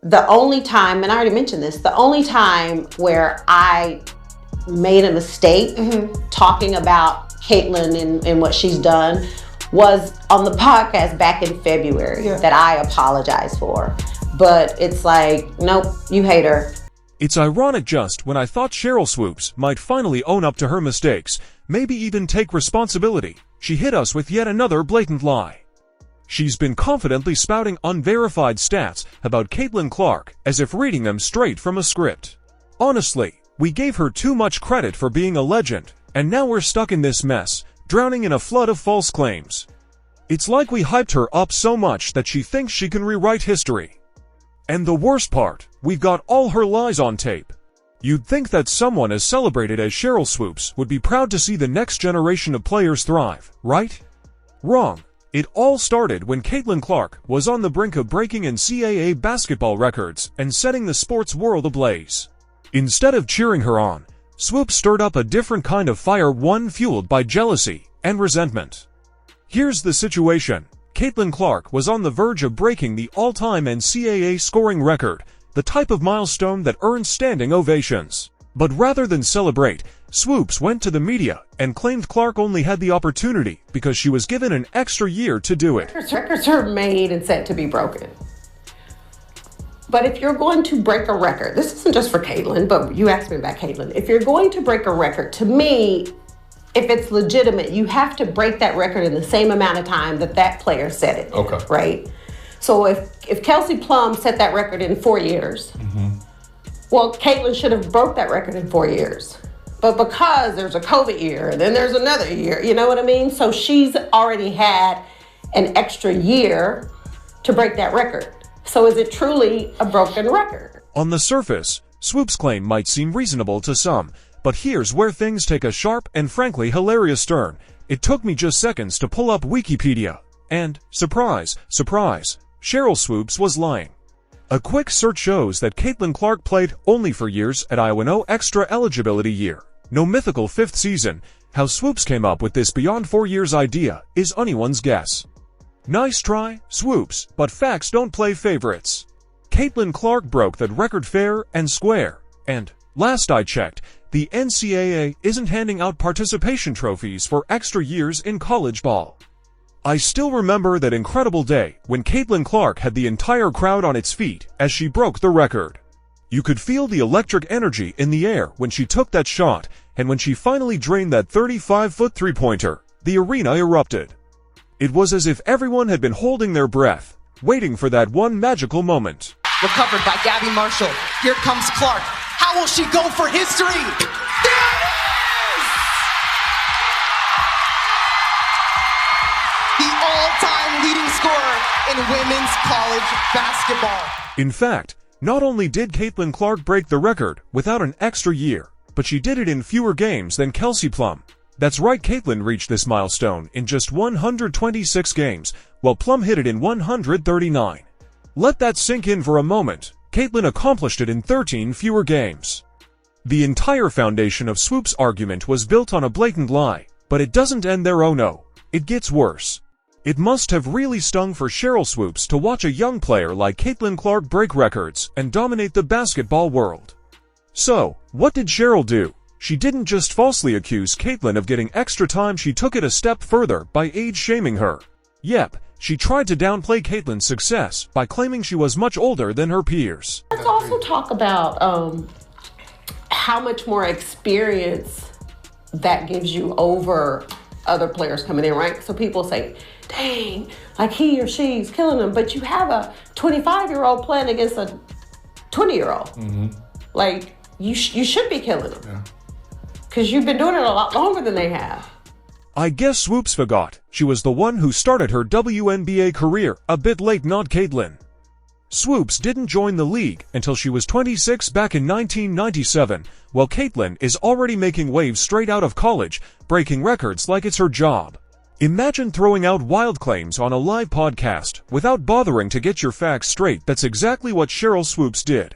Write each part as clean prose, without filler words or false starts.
the only time, and I already mentioned this, the only time where I made a mistake talking about Caitlyn and what she's done was on the podcast back in February that I apologized for. But it's like, nope, you hate her. It's ironic just when I thought Sheryl Swoopes might finally own up to her mistakes, maybe even take responsibility, she hit us with yet another blatant lie. She's been confidently spouting unverified stats about Caitlin Clark as if reading them straight from a script. Honestly, we gave her too much credit for being a legend, and now we're stuck in this mess, drowning in a flood of false claims. It's like we hyped her up so much that she thinks she can rewrite history. And the worst part, we've got all her lies on tape. You'd think that someone as celebrated as Sheryl Swoopes would be proud to see the next generation of players thrive, right? Wrong. It all started when Caitlin Clark was on the brink of breaking NCAA basketball records and setting the sports world ablaze. Instead of cheering her on, Swoopes stirred up a different kind of fire, one fueled by jealousy and resentment. Here's the situation. Caitlin Clark was on the verge of breaking the all-time NCAA scoring record, the type of milestone that earns standing ovations. But rather than celebrate, Swoopes went to the media and claimed Clark only had the opportunity because she was given an extra year to do it. Records are made and set to be broken. But if you're going to break a record, this isn't just for Caitlin, but you asked me about Caitlin. If you're going to break a record, to me, if it's legitimate, you have to break that record in the same amount of time that that player set it. Okay. Right? So if Kelsey Plum set that record in 4 years, well, Caitlin should have broke that record in 4 years. But because there's a COVID year and then there's another year, you know what I mean? So she's already had an extra year to break that record. So is it truly a broken record? On the surface, Swoopes' claim might seem reasonable to some, but here's where things take a sharp and frankly hilarious turn. It took me just seconds to pull up Wikipedia. And, surprise, surprise, Sheryl Swoopes was lying. A quick search shows that Caitlin Clark played only 4 years at Iowa. No extra eligibility year. No mythical 5th season. How Swoopes came up with this beyond 4 years idea is anyone's guess. Nice try, Swoopes, but facts don't play favorites. Caitlin Clark broke that record fair and square, and, last I checked, the NCAA isn't handing out participation trophies for extra years in college ball. I still remember that incredible day when Caitlin Clark had the entire crowd on its feet as she broke the record. You could feel the electric energy in the air when she took that shot, and when she finally drained that 35-foot three-pointer, the arena erupted. It was as if everyone had been holding their breath, waiting for that one magical moment. Recovered by Gabby Marshall. Here comes Clark. How will she go for history? There it is! The all-time leading scorer in women's college basketball. In fact, not only did Caitlin Clark break the record without an extra year, but she did it in fewer games than Kelsey Plum. That's right, Caitlin reached this milestone in just 126 games, while Plum hit it in 139. Let that sink in for a moment. Caitlin accomplished it in 13 fewer games. The entire foundation of Swoopes' argument was built on a blatant lie, but it doesn't end there. Oh no, it gets worse. It must have really stung for Sheryl Swoopes to watch a young player like Caitlin Clark break records and dominate the basketball world. So, what did Sheryl do? She didn't just falsely accuse Caitlin of getting extra time, she took it a step further by age-shaming her. Yep, she tried to downplay Caitlin's success by claiming she was much older than her peers. Let's also talk about how much more experience that gives you over other players coming in, right? So people say, dang, like he or she's killing them, but you have a 25-year-old playing against a 20-year-old. Like, you should be killing them. Because you've been doing it a lot longer than they have. I guess Swoopes forgot she was the one who started her WNBA career a bit late, not Caitlin. Swoopes didn't join the league until she was 26 back in 1997, while Caitlin is already making waves straight out of college, breaking records like it's her job. Imagine throwing out wild claims on a live podcast without bothering to get your facts straight. That's exactly what Sheryl Swoopes did.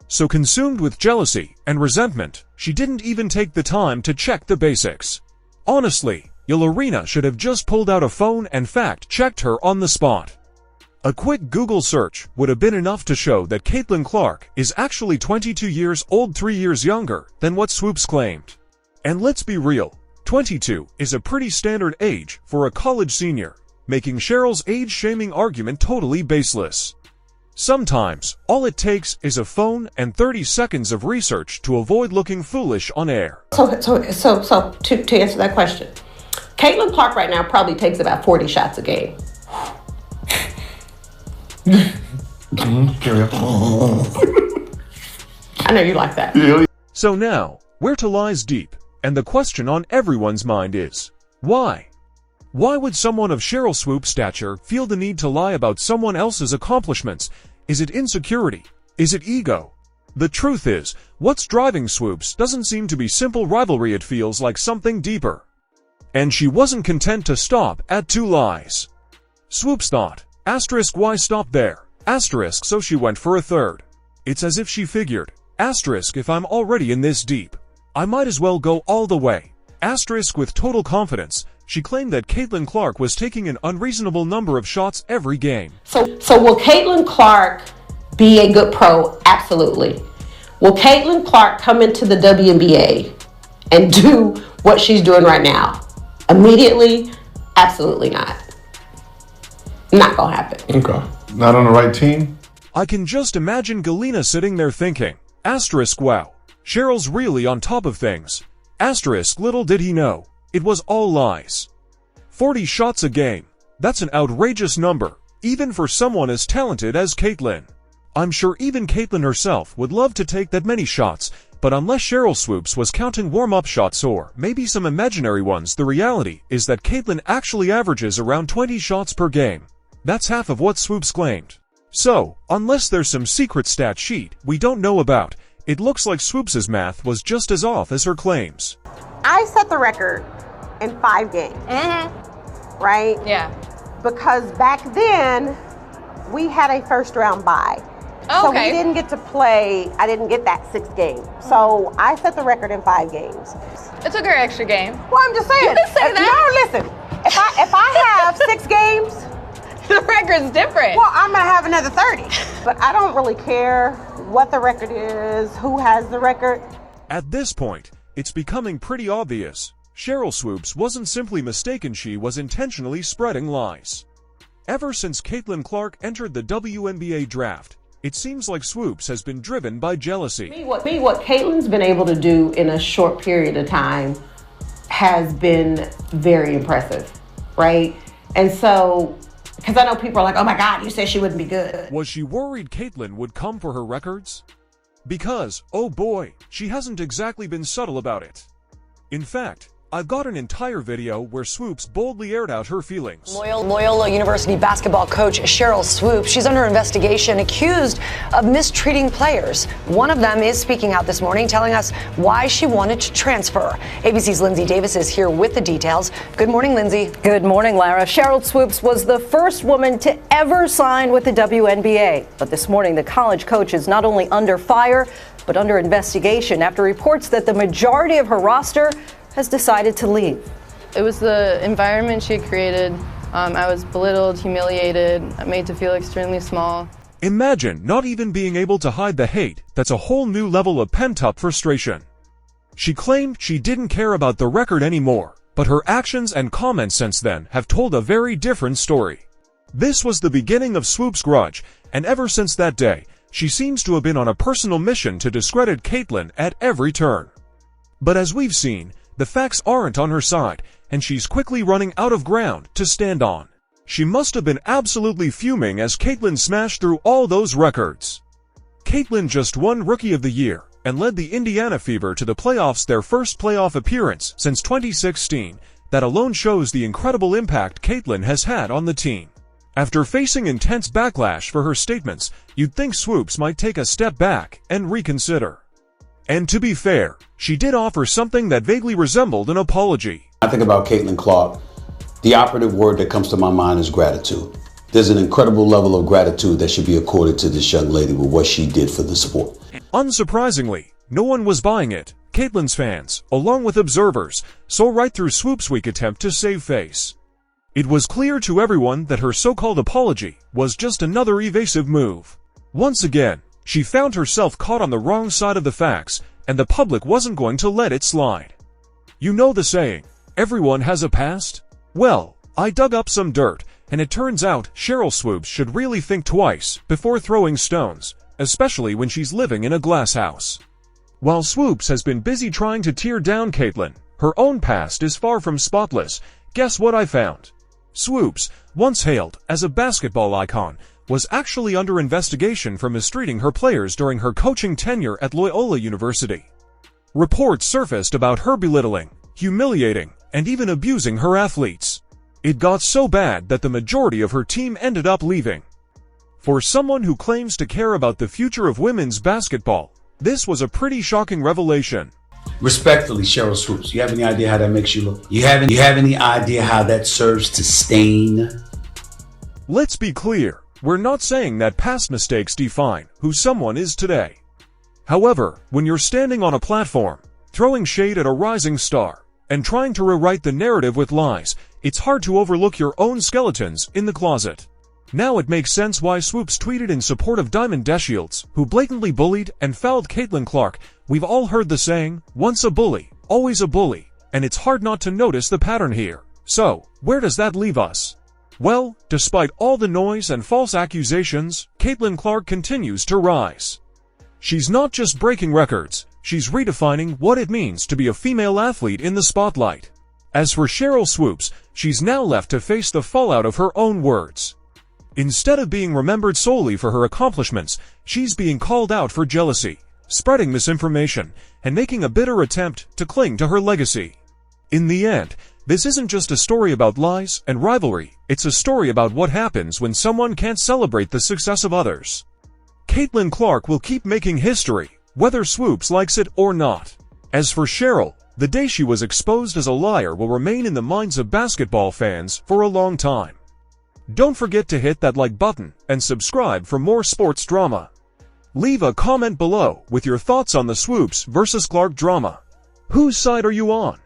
So consumed with jealousy and resentment, she didn't even take the time to check the basics. Honestly, your arena should have just pulled out a phone and fact-checked her on the spot. A quick Google search would have been enough to show that Caitlin Clark is actually 22 years old, 3 years younger than what Swoopes claimed. And let's be real, 22 is a pretty standard age for a college senior, making Sheryl's age-shaming argument totally baseless. Sometimes, all it takes is a phone and 30 seconds of research to avoid looking foolish on air. So to answer that question, Caitlin Clark right now probably takes about 40 shots a game. Carry on. I know you like that. So now, where to lies deep, and the question on everyone's mind is, why? Why would someone of Sheryl Swoopes' stature feel the need to lie about someone else's accomplishments? Is it insecurity? Is it ego? The truth is, what's driving Swoopes doesn't seem to be simple rivalry, it feels like something deeper. And she wasn't content to stop at 2 lies. Swoopes thought, asterisk, why stop there? Asterisk, so she went for a third. It's as if she figured, asterisk, if I'm already in this deep, I might as well go all the way. Asterisk, with total confidence, she claimed that Caitlin Clark was taking an unreasonable number of shots every game. So will Caitlin Clark be a good pro? Absolutely. Will Caitlin Clark come into the WNBA and do what she's doing right now? Immediately? Absolutely not. Not gonna happen. Okay. Not on the right team? I can just imagine Galena sitting there thinking, asterisk, wow, Sheryl's really on top of things. Asterisk, little did he know, it was all lies. 40 shots a game, that's an outrageous number, even for someone as talented as Caitlin. I'm sure even Caitlin herself would love to take that many shots, but unless Sheryl Swoopes was counting warm-up shots or maybe some imaginary ones, the reality is that Caitlin actually averages around 20 shots per game. That's half of what Swoopes claimed. So, unless there's some secret stat sheet we don't know about, it looks like Swoopes' math was just as off as her claims. I set the record in 5 games. Right? Yeah. Because back then, we had a first round bye. Oh, so okay. we didn't get to play, I didn't get that 6th game. So I set the record in 5 games. It took her extra game. Well, I'm just saying. You can say that. No, listen. If I have 6 games, The record's different. well, I'm gonna have another 30. But I don't really care what the record is, who has the record. At this point, it's becoming pretty obvious. Sheryl Swoopes wasn't simply mistaken, she was intentionally spreading lies. Ever since Caitlin Clark entered the WNBA draft, it seems like Swoopes has been driven by jealousy. What Caitlin's been able to do in a short period of time has been very impressive, right? And so, because I know people are like, oh my God, you said she wouldn't be good. Was she worried Caitlin would come for her records? Because, oh boy, she hasn't exactly been subtle about it. In fact, I've got an entire video where Swoopes boldly aired out her feelings. Loyola University basketball coach Sheryl Swoopes, she's under investigation accused of mistreating players. One of them is speaking out this morning, telling us why she wanted to transfer. ABC's Lindsay Davis is here with the details. Good morning, Lindsay. Good morning, Lara. Sheryl Swoopes was the first woman to ever sign with the WNBA. But this morning, the college coach is not only under fire, but under investigation after reports that the majority of her roster has decided to leave. It was the environment she had created. I was belittled, humiliated, made to feel extremely small. Imagine not even being able to hide the hate. That's a whole new level of pent-up frustration. She claimed she didn't care about the record anymore, but her actions and comments since then have told a very different story. This was the beginning of Swoopes' grudge, and ever since that day, she seems to have been on a personal mission to discredit Caitlin at every turn. But as we've seen, the facts aren't on her side, and she's quickly running out of ground to stand on. She must have been absolutely fuming as Caitlin smashed through all those records. Caitlin just won Rookie of the Year and led the Indiana Fever to the playoffs, their first playoff appearance since 2016. That alone shows the incredible impact Caitlin has had on the team. After facing intense backlash for her statements, you'd think Swoopes might take a step back and reconsider. And to be fair, she did offer something that vaguely resembled an apology. I think about Caitlin Clark, the operative word that comes to my mind is gratitude. There's an incredible level of gratitude that should be accorded to this young lady with what she did for the sport. Unsurprisingly, no one was buying it. Caitlin's fans, along with observers, saw right through Swoopes' weak attempt to save face. It was clear to everyone that her so-called apology was just another evasive move. Once again, she found herself caught on the wrong side of the facts, and the public wasn't going to let it slide. You know the saying, everyone has a past? Well, I dug up some dirt, and it turns out Sheryl Swoopes should really think twice before throwing stones, especially when she's living in a glass house. While Swoopes has been busy trying to tear down Caitlyn, her own past is far from spotless. Guess what I found? Swoopes, once hailed as a basketball icon, was actually under investigation for mistreating her players during her coaching tenure at Loyola University. Reports surfaced about her belittling, humiliating, and even abusing her athletes. It got so bad that the majority of her team ended up leaving. For someone who claims to care about the future of women's basketball, this was a pretty shocking revelation. Respectfully, Sheryl Swoopes, you have any idea how that makes you look? You have any idea how that serves to stain? Let's be clear, we're not saying that past mistakes define who someone is today. However, when you're standing on a platform, throwing shade at a rising star, and trying to rewrite the narrative with lies, it's hard to overlook your own skeletons in the closet. Now it makes sense why Swoopes tweeted in support of Diamond Deshields, who blatantly bullied and fouled Caitlyn Clark. We've all heard the saying, once a bully, always a bully, and it's hard not to notice the pattern here. So, where does that leave us? Well, despite all the noise and false accusations, Caitlyn Clark continues to rise. She's not just breaking records, she's redefining what it means to be a female athlete in the spotlight. As for Sheryl Swoopes, she's now left to face the fallout of her own words. Instead of being remembered solely for her accomplishments, she's being called out for jealousy, spreading misinformation, and making a bitter attempt to cling to her legacy. In the end, this isn't just a story about lies and rivalry, it's a story about what happens when someone can't celebrate the success of others. Caitlyn Clark will keep making history, whether Swoopes likes it or not. As for Sheryl, the day she was exposed as a liar will remain in the minds of basketball fans for a long time. Don't forget to hit that like button and subscribe for more sports drama. Leave a comment below with your thoughts on the Swoopes versus Clark drama. Whose side are you on?